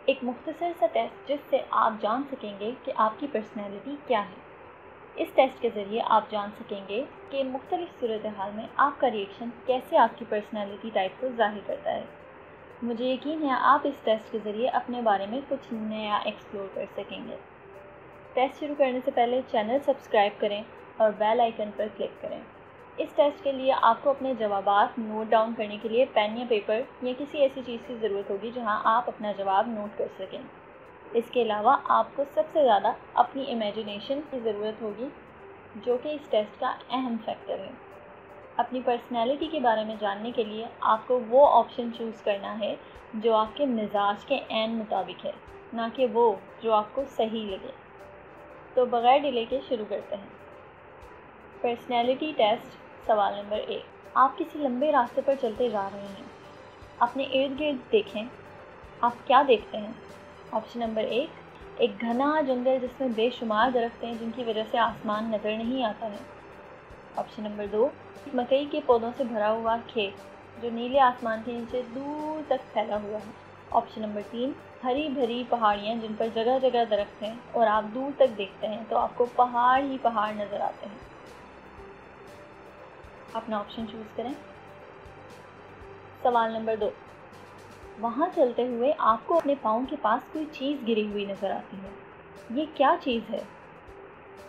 ایک مختصر سا ٹیسٹ جس سے آپ جان سکیں گے کہ آپ کی پرسنالٹی کیا ہے۔ اس ٹیسٹ کے ذریعے آپ جان سکیں گے کہ مختلف صورتحال میں آپ کا ریئیکشن کیسے آپ کی پرسنالٹی ٹائپ کو ظاہر کرتا ہے۔ مجھے یقین ہے آپ اس ٹیسٹ کے ذریعے اپنے بارے میں کچھ نیا ایکسپلور کر سکیں گے۔ ٹیسٹ شروع کرنے سے پہلے چینل سبسکرائب کریں اور بیل آئیکن پر کلک کریں۔ اس ٹیسٹ کے لیے آپ کو اپنے جوابات نوٹ ڈاؤن کرنے کے لیے پین یا پیپر یا کسی ایسی چیز کی ضرورت ہوگی جہاں آپ اپنا جواب نوٹ کر سکیں۔ اس کے علاوہ آپ کو سب سے زیادہ اپنی امیجنیشن کی ضرورت ہوگی، جو کہ اس ٹیسٹ کا اہم فیکٹر ہے۔ اپنی پرسنالٹی کے بارے میں جاننے کے لیے آپ کو وہ آپشن چوز کرنا ہے جو آپ کے مزاج کے عین مطابق ہے، نہ کہ وہ جو آپ کو صحیح لگے۔ تو بغیر ڈیلے کے شروع کرتے ہیں۔ پرسنالٹی ٹیسٹ سوال نمبر 1۔ آپ کسی لمبے راستے پر چلتے جا رہے ہیں۔ اپنے ارد گرد دیکھیں۔ آپ کیا دیکھتے ہیں؟ آپشن نمبر 1، ایک گھنا جنگل جس میں بے شمار درخت ہیں جن کی وجہ سے آسمان نظر نہیں آتا ہے۔ آپشن نمبر 2، مکئی کے پودوں سے بھرا ہوا کھیت جو نیلے آسمان کے نیچے دور تک پھیلا ہوا ہے۔ آپشن نمبر 3، ہری بھری پہاڑیاں جن پر جگہ جگہ درخت ہیں اور آپ دور تک دیکھتے ہیں تو آپ کو پہاڑ ہی پہاڑ نظر آتے ہیں۔ اپنا آپشن چوز کریں۔ سوال نمبر 2، وہاں چلتے ہوئے آپ کو اپنے پاؤں کے پاس کوئی چیز گری ہوئی نظر آتی ہے۔ یہ کیا چیز ہے؟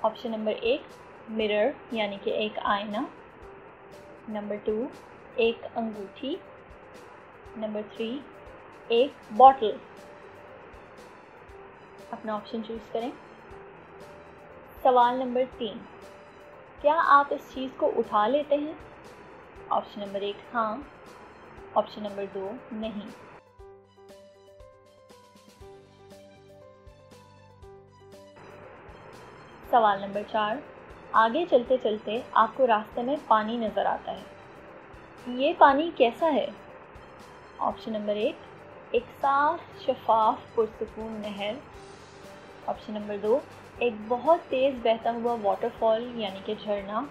آپشن نمبر 1، مرر یعنی کہ ایک آئینہ۔ نمبر 2، ایک انگوٹھی۔ نمبر 3، ایک بوٹل۔ اپنا آپشن چوز کریں۔ سوال نمبر 3، کیا آپ اس چیز کو اٹھا لیتے ہیں؟ آپشن نمبر 1، ہاں۔ آپشن نمبر 2، نہیں۔ سوال نمبر 4، آگے چلتے چلتے آپ کو راستے میں پانی نظر آتا ہے۔ یہ پانی کیسا ہے؟ آپشن نمبر 1، ایک صاف شفاف پرسکون نہر۔ آپشن نمبر 2، ایک بہت تیز بہتا ہوا واٹر فال یعنی کہ جھرنا۔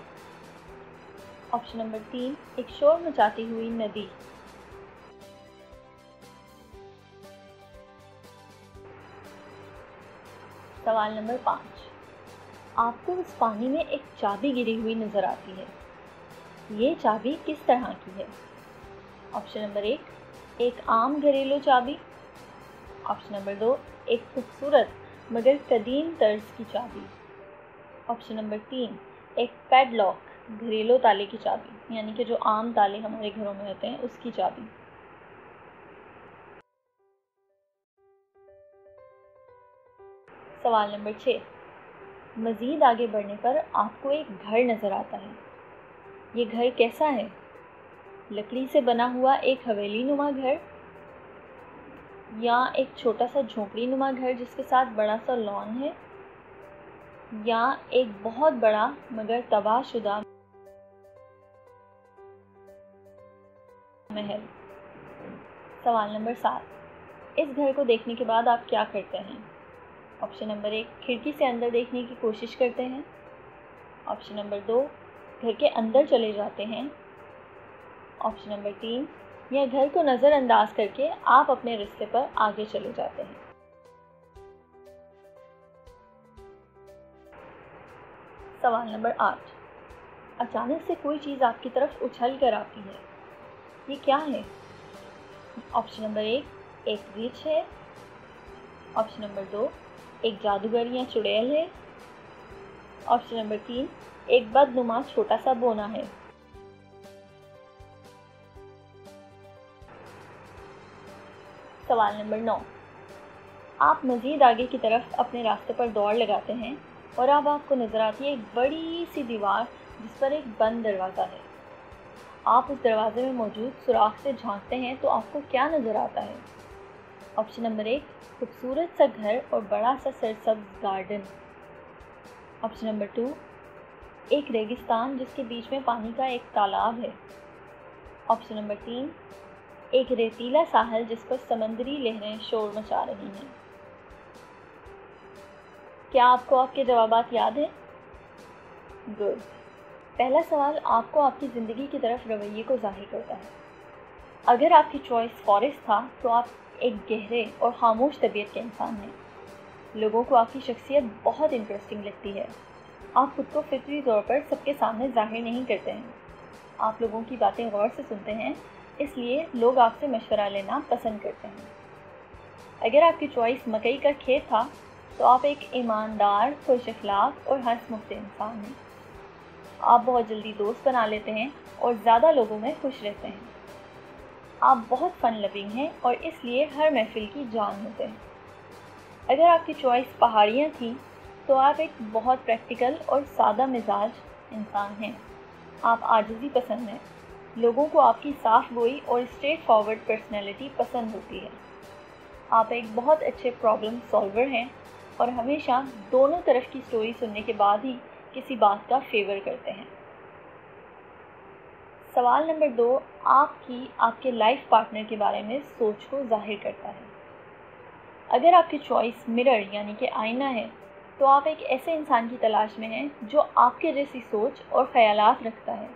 آپشن نمبر 3، ایک شور مچاتی ہوئی ندی۔ سوال نمبر 5، آپ کو اس پانی میں ایک چابی گری ہوئی نظر آتی ہے۔ یہ چابی کس طرح کی ہے؟ آپشن نمبر 1، ایک عام گھریلو چابی۔ آپشن نمبر 2، ایک خوبصورت مگر قدیم طرز کی چابی۔ آپشن نمبر 3، ایک پیڈ لاک گھریلو تالے کی چابی یعنی کہ جو عام تالے ہمارے گھروں میں ہوتے ہیں اس کی چابی۔ سوال نمبر 6، مزید آگے بڑھنے پر آپ کو ایک گھر نظر آتا ہے۔ یہ گھر کیسا ہے؟ لکڑی سے بنا ہوا ایک حویلی نما گھر، یا ایک چھوٹا سا جھونپڑی نما گھر جس کے ساتھ بڑا سا لان ہے، یا ایک بہت بڑا مگر تباہ شدہ محل۔ سوال نمبر 7، اس گھر کو دیکھنے کے بعد آپ کیا کرتے ہیں؟ آپشن نمبر 1، کھڑکی سے اندر دیکھنے کی کوشش کرتے ہیں۔ آپشن نمبر 2، گھر کے اندر چلے جاتے ہیں۔ آپشن نمبر 3، یا گھر کو نظر انداز کر کے آپ اپنے رستے پر آگے چلے جاتے ہیں۔ سوال نمبر 8، اچانک سے کوئی چیز آپ کی طرف اچھل کر آتی ہے۔ یہ کیا ہے؟ آپشن نمبر 1، ایک ریچھ ہے۔ آپشن نمبر 2، ایک جادوگر یا چڑیل ہے۔ آپشن نمبر 3، ایک بدنما چھوٹا سا بونا ہے۔ سوال نمبر 9، آپ مزید آگے کی طرف اپنے راستے پر دوڑ لگاتے ہیں اور اب آپ کو نظر آتی ہے ایک بڑی سی دیوار جس پر ایک بند دروازہ ہے۔ آپ اس دروازے میں موجود سوراخ سے جھانکتے ہیں تو آپ کو کیا نظر آتا ہے؟ آپشن نمبر 1، خوبصورت سا گھر اور بڑا سا سرسبز گارڈن۔ آپشن نمبر 2، ایک ریگستان جس کے بیچ میں پانی کا ایک تالاب ہے۔ آپشن نمبر 3، ایک ریتیلا ساحل جس پر سمندری لہریں شور مچا رہی ہیں۔ کیا آپ کو آپ کے جوابات یاد ہیں؟ گڈ۔ پہلا سوال آپ کو آپ کی زندگی کی طرف رویے کو ظاہر کرتا ہے۔ اگر آپ کی چوائس فارسٹ تھا تو آپ ایک گہرے اور خاموش طبیعت کے انسان ہیں۔ لوگوں کو آپ کی شخصیت بہت انٹرسٹنگ لگتی ہے۔ آپ خود کو فطری طور پر سب کے سامنے ظاہر نہیں کرتے ہیں۔ آپ لوگوں کی باتیں غور سے سنتے ہیں، اس لیے لوگ آپ سے مشورہ لینا پسند کرتے ہیں۔ اگر آپ کی چوائس مکئی کا کھیت تھا تو آپ ایک ایماندار، خوش اخلاق اور ہنس مختے انسان ہیں۔ آپ بہت جلدی دوست بنا لیتے ہیں اور زیادہ لوگوں میں خوش رہتے ہیں۔ آپ بہت فن لونگ ہیں اور اس لیے ہر محفل کی جان ہوتے ہیں۔ اگر آپ کی چوائس پہاڑیاں تھیں تو آپ ایک بہت پریکٹیکل اور سادہ مزاج انسان ہیں۔ آپ عاجزی پسند ہیں۔ لوگوں کو آپ کی صاف گوئی اور اسٹریٹ فارورڈ پرسنالٹی پسند ہوتی ہے۔ آپ ایک بہت اچھے پرابلم سالور ہیں اور ہمیشہ دونوں طرف کی سٹوری سننے کے بعد ہی کسی بات کا فیور کرتے ہیں۔ سوال نمبر 2 آپ کے لائف پارٹنر کے بارے میں سوچ کو ظاہر کرتا ہے۔ اگر آپ کی چوائس مرر یعنی کہ آئینہ ہے تو آپ ایک ایسے انسان کی تلاش میں ہیں جو آپ کے جیسی سوچ اور خیالات رکھتا ہے۔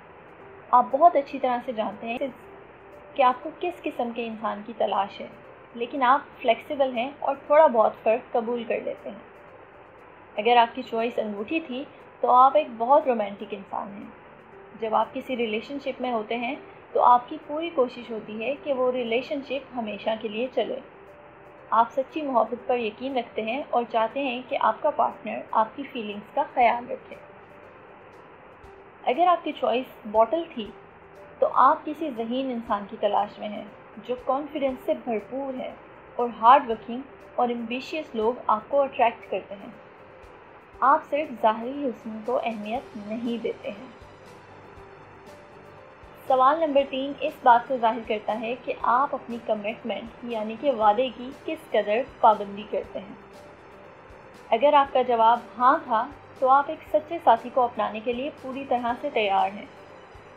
آپ بہت اچھی طرح سے جانتے ہیں کہ آپ کو کس قسم کے انسان کی تلاش ہے، لیکن آپ فلیکسیبل ہیں اور تھوڑا بہت فرق قبول کر لیتے ہیں۔ اگر آپ کی چوائس انگوٹھی تھی تو آپ ایک بہت رومانٹک انسان ہیں۔ جب آپ کسی ریلیشن شپ میں ہوتے ہیں تو آپ کی پوری کوشش ہوتی ہے کہ وہ ریلیشن شپ ہمیشہ کے لیے چلے۔ آپ سچی محبت پر یقین رکھتے ہیں اور چاہتے ہیں کہ آپ کا پارٹنر آپ کی فیلنگز کا خیال رکھے۔ اگر آپ کی چوائس بوٹل تھی تو آپ کسی ذہین انسان کی تلاش میں ہیں جو کانفیڈنس سے بھرپور ہے اور ہارڈ ورکنگ اور ایمبیشیس لوگ آپ کو اٹریکٹ کرتے ہیں۔ آپ صرف ظاہری حسن کو اہمیت نہیں دیتے ہیں۔ سوال نمبر 3 اس بات کو ظاہر کرتا ہے کہ آپ اپنی کمٹمنٹ یعنی کہ وعدے کی کس قدر پابندی کرتے ہیں۔ اگر آپ کا جواب ہاں تھا تو آپ ایک سچے ساتھی کو اپنانے کے لیے پوری طرح سے تیار ہیں،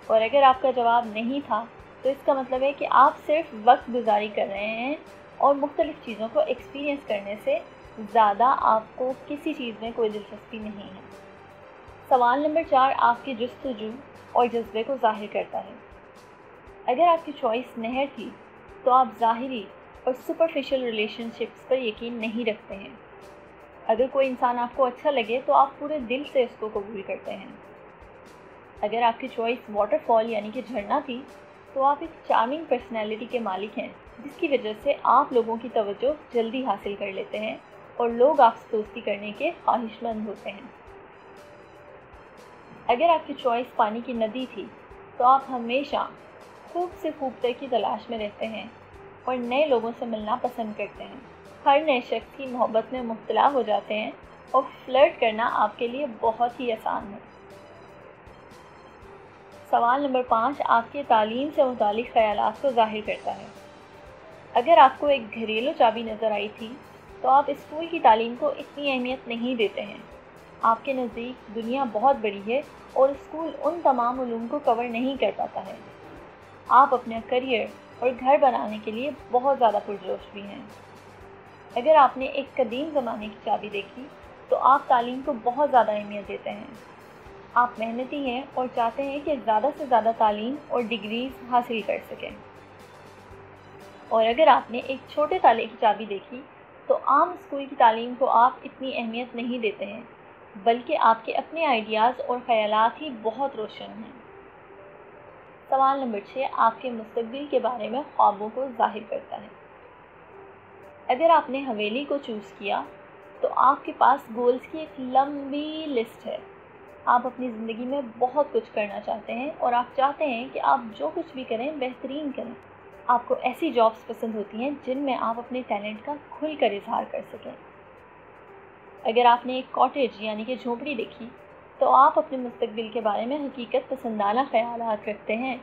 اور اگر آپ کا جواب نہیں تھا تو اس کا مطلب ہے کہ آپ صرف وقت گزاری کر رہے ہیں اور مختلف چیزوں کو ایکسپیرینس کرنے سے زیادہ آپ کو کسی چیز میں کوئی دلچسپی نہیں ہے۔ سوال نمبر 4 آپ کی جستجو اور جذبے کو ظاہر کرتا ہے۔ اگر آپ کی چوائس نہر تھی تو آپ ظاہری اور سپرفیشل ریلیشن شپس پر یقین نہیں رکھتے ہیں۔ اگر کوئی انسان آپ کو اچھا لگے تو آپ پورے دل سے اس کو قبول کرتے ہیں۔ اگر آپ کی چوائس واٹر فال یعنی کہ جھرنا تھی تو آپ ایک چارمنگ پرسنالٹی کے مالک ہیں، جس کی وجہ سے آپ لوگوں کی توجہ جلدی حاصل کر لیتے ہیں اور لوگ آپ سے دوستی کرنے کے خواہش مند ہوتے ہیں۔ اگر آپ کی چوائس پانی کی ندی تھی تو آپ ہمیشہ خوب سے خوب تر کی تلاش میں رہتے ہیں اور نئے لوگوں سے ملنا پسند کرتے ہیں۔ ہر نئے شخص کی محبت میں مبتلا ہو جاتے ہیں اور فلرٹ کرنا آپ کے لیے بہت ہی آسان ہے۔ سوال نمبر 5 آپ کے تعلیم سے متعلق خیالات کو ظاہر کرتا ہے۔ اگر آپ کو ایک گھریلو چابی نظر آئی تھی تو آپ اسکول کی تعلیم کو اتنی اہمیت نہیں دیتے ہیں۔ آپ کے نزدیک دنیا بہت بڑی ہے اور اسکول ان تمام علوم کو کور نہیں کر پاتا ہے۔ آپ اپنا کریئر اور گھر بنانے کے لیے بہت زیادہ پرجوش بھی ہیں۔ اگر آپ نے ایک قدیم زمانے کی چابی دیکھی تو آپ تعلیم کو بہت زیادہ اہمیت دیتے ہیں۔ آپ محنتی ہیں اور چاہتے ہیں کہ زیادہ سے زیادہ تعلیم اور ڈگریز حاصل کر سکیں۔ اور اگر آپ نے ایک چھوٹے تالے کی چابی دیکھی تو عام اسکول کی تعلیم کو آپ اتنی اہمیت نہیں دیتے ہیں، بلکہ آپ کے اپنے آئیڈیاز اور خیالات ہی بہت روشن ہیں۔ سوال نمبر 6 آپ کے مستقبل کے بارے میں خوابوں کو ظاہر کرتا ہے۔ اگر آپ نے حویلی کو چوز کیا تو آپ کے پاس گولز کی ایک لمبی لسٹ ہے۔ آپ اپنی زندگی میں بہت کچھ کرنا چاہتے ہیں اور آپ چاہتے ہیں کہ آپ جو کچھ بھی کریں بہترین کریں۔ آپ کو ایسی جابز پسند ہوتی ہیں جن میں آپ اپنے ٹیلنٹ کا کھل کر اظہار کر سکیں۔ اگر آپ نے ایک کاٹیج یعنی کہ جھونپڑی دیکھی تو آپ اپنے مستقبل کے بارے میں حقیقت پسندانہ خیالات رکھتے ہیں،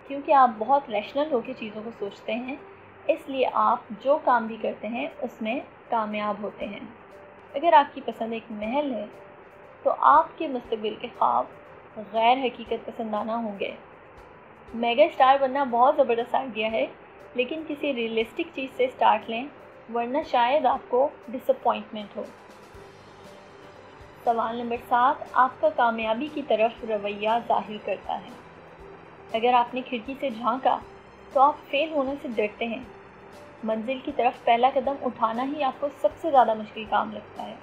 کیونکہ آپ بہت ریشنل ہو کے چیزوں کو سوچتے ہیں، اس لیے آپ جو کام بھی کرتے ہیں اس میں کامیاب ہوتے ہیں۔ اگر آپ کی پسند ایک محل ہے تو آپ کے مستقبل کے خواب غیر حقیقت پسندانہ ہوں گے۔ میگا اسٹار بننا بہت زبردست آئیڈیا ہے، لیکن کسی ریئلسٹک چیز سے سٹارٹ لیں ورنہ شاید آپ کو ڈس اپوائنٹمنٹ ہو۔ سوال نمبر 7 آپ کا کامیابی کی طرف رویہ ظاہر کرتا ہے۔ اگر آپ نے کھڑکی سے جھانکا تو آپ فیل ہونے سے ڈرتے ہیں۔ منزل کی طرف پہلا قدم اٹھانا ہی آپ کو سب سے زیادہ مشکل کام لگتا ہے،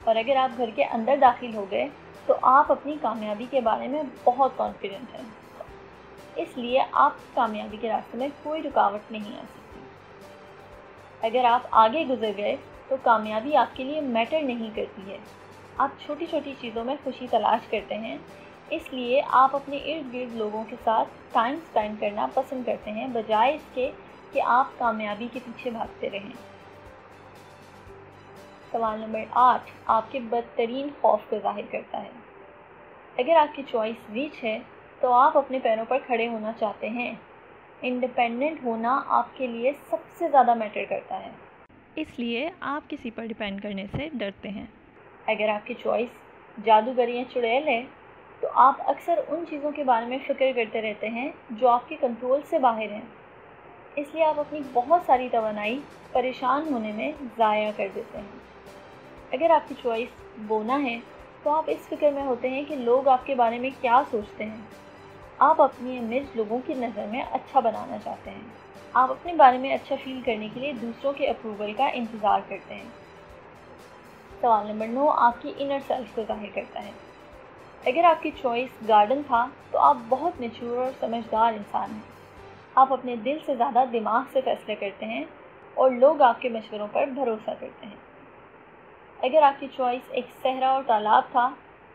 اور اگر آپ گھر کے اندر داخل ہو گئے تو آپ اپنی کامیابی کے بارے میں بہت کانفیڈنٹ ہیں، اس لیے آپ کامیابی کے راستے میں کوئی رکاوٹ نہیں آ سکتی۔ اگر آپ آگے گزر گئے تو کامیابی آپ کے لیے میٹر نہیں کرتی ہے، آپ چھوٹی چھوٹی چیزوں میں خوشی تلاش کرتے ہیں، اس لیے آپ اپنے ارد گرد لوگوں کے ساتھ ٹائم سپینڈ کرنا پسند کرتے ہیں بجائے اس کے کہ آپ کامیابی کے پیچھے بھاگتے رہیں۔ سوال نمبر 8 آپ کے بدترین خوف کو ظاہر کرتا ہے۔ اگر آپ کی چوائس ریچ ہے تو آپ اپنے پیروں پر کھڑے ہونا چاہتے ہیں۔ انڈیپینڈنٹ ہونا آپ کے لیے سب سے زیادہ میٹر کرتا ہے، اس لیے آپ کسی پر ڈیپینڈ کرنے سے ڈرتے ہیں۔ اگر آپ کی چوائس جادوگر یا چڑیل ہے تو آپ اکثر ان چیزوں کے بارے میں فکر کرتے رہتے ہیں جو آپ کے کنٹرول سے باہر ہیں، اس لیے آپ اپنی بہت ساری توانائی پریشان ہونے میں ضائع کر دیتے ہیں۔ اگر آپ کی چوائس بونا ہے تو آپ اس فکر میں ہوتے ہیں کہ لوگ آپ کے بارے میں کیا سوچتے ہیں۔ آپ اپنی امیج لوگوں کی نظر میں اچھا بنانا چاہتے ہیں، آپ اپنے بارے میں اچھا فیل کرنے کے لیے دوسروں کے اپروول کا انتظار کرتے ہیں۔ سوال نمبر 9 آپ کی انر سیلف کو ظاہر کرتا ہے۔ اگر آپ کی چوائس گارڈن تھا تو آپ بہت میچور اور سمجھدار انسان ہیں، آپ اپنے دل سے زیادہ دماغ سے فیصلے کرتے ہیں اور لوگ آپ کے مشوروں پر بھروسہ کرتے ہیں۔ اگر آپ کی چوائس ایک صحرا اور تالاب تھا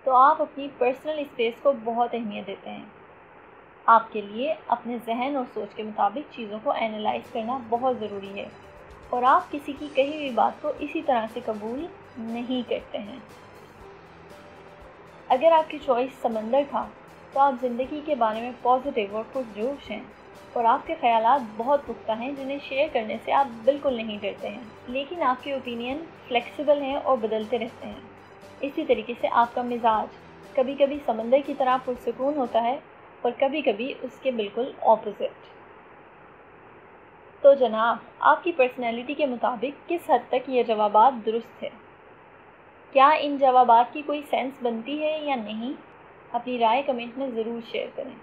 تو آپ اپنی پرسنل اسپیس کو بہت اہمیت دیتے ہیں، آپ کے لیے اپنے ذہن اور سوچ کے مطابق چیزوں کو اینالائز کرنا بہت ضروری ہے اور آپ کسی کی کہی ہوئی بات کو اسی طرح سے قبول نہیں کرتے ہیں۔ اگر آپ کی چوائس سمندر تھا تو آپ زندگی کے بارے میں پازیٹیو اور پرجوش ہیں اور آپ کے خیالات بہت پختہ ہیں جنہیں شیئر کرنے سے آپ بالکل نہیں ڈرتے ہیں، لیکن آپ کے اوپینین فلیکسیبل ہیں اور بدلتے رہتے ہیں۔ اسی طریقے سے آپ کا مزاج کبھی کبھی سمندر کی طرح پرسکون ہوتا ہے اور کبھی کبھی اس کے بالکل اپوزٹ۔ تو جناب، آپ کی پرسنالٹی کے مطابق کس حد تک یہ جوابات درست ہے؟ کیا ان جوابات کی کوئی سینس بنتی ہے یا نہیں؟ اپنی رائے کمنٹ میں ضرور شیئر کریں۔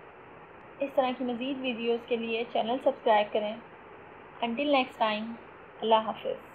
اس طرح کی مزید ویڈیوز کے لیے چینل سبسکرائب کریں۔ انٹل نیکسٹ ٹائم، اللہ حافظ۔